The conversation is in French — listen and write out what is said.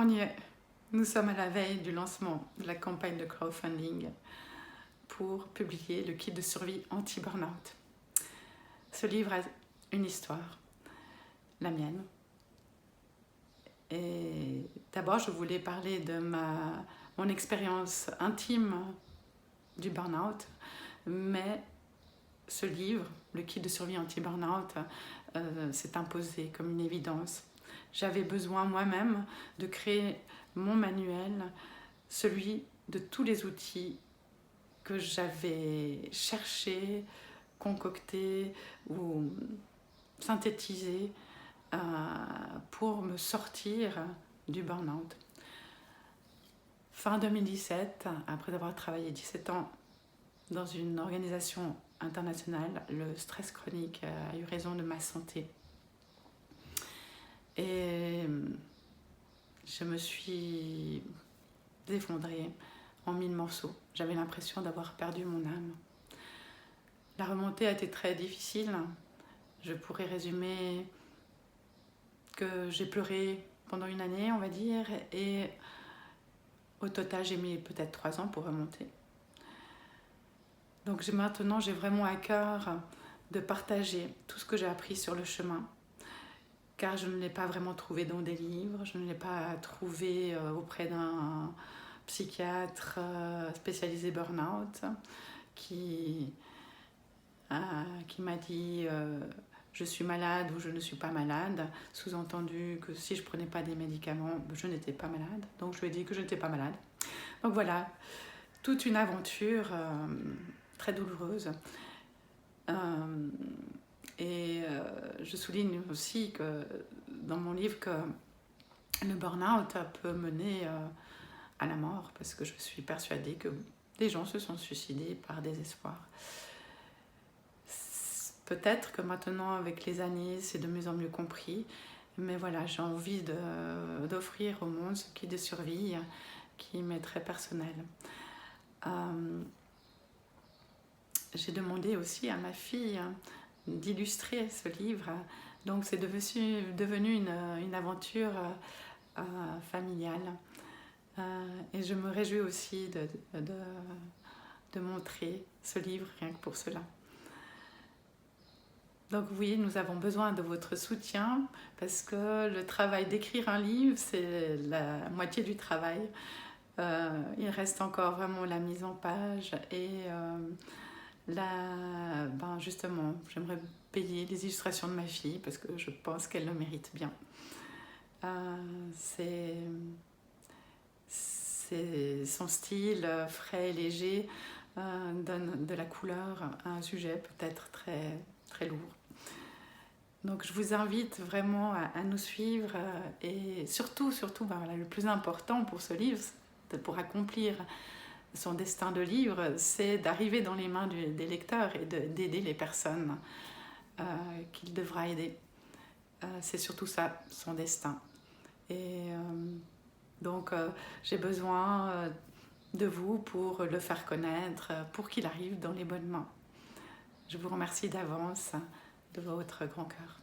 On y est. Nous sommes à la veille du lancement de la campagne de crowdfunding pour publier le kit de survie anti-burnout. Ce livre a une histoire, la mienne. Et d'abord, je voulais parler de mon expérience intime du burnout, mais ce livre, le kit de survie anti-burnout, s'est imposé comme une évidence. J'avais besoin moi-même de créer mon manuel, celui de tous les outils que j'avais cherchés, concoctés ou synthétisés pour me sortir du burn-out. Fin 2017, après avoir travaillé 17 ans dans une organisation internationale, le stress chronique a eu raison de ma santé. Et je me suis effondrée en 1000 morceaux. J'avais l'impression d'avoir perdu mon âme. La remontée a été très difficile. Je pourrais résumer que j'ai pleuré pendant une année, on va dire, et au total, j'ai mis peut-être 3 ans pour remonter. Donc maintenant, j'ai vraiment à cœur de partager tout ce que j'ai appris sur le chemin, car je ne l'ai pas vraiment trouvé dans des livres, je ne l'ai pas trouvé auprès d'un psychiatre spécialisé burn-out qui m'a dit je suis malade ou je ne suis pas malade, sous-entendu que si je ne prenais pas des médicaments, je n'étais pas malade. Donc je lui ai dit que je n'étais pas malade. Donc voilà, toute une aventure très douloureuse. Je souligne aussi que dans mon livre que le burn-out peut mener à la mort, parce que je suis persuadée que des gens se sont suicidés par désespoir. Peut-être que maintenant, avec les années, c'est de mieux en mieux compris, mais voilà, j'ai envie d'offrir au monde ce kit de survie qui m'est très personnel. J'ai demandé aussi à ma fille d'illustrer ce livre, donc c'est devenu une aventure familiale. Et je me réjouis aussi de montrer ce livre rien que pour cela. Donc oui, nous avons besoin de votre soutien parce que le travail d'écrire un livre, c'est la moitié du travail. Il reste encore vraiment la mise en page et justement, j'aimerais payer les illustrations de ma fille parce que je pense qu'elle le mérite bien. Son style frais et léger donne de la couleur à un sujet peut-être très, très lourd. Donc je vous invite vraiment à nous suivre et surtout, le plus important pour ce livre, pour accomplir son destin de livre, c'est d'arriver dans les mains des lecteurs et d'aider les personnes qu'il devra aider. C'est surtout ça, son destin. Et donc j'ai besoin de vous pour le faire connaître, pour qu'il arrive dans les bonnes mains. Je vous remercie d'avance de votre grand cœur.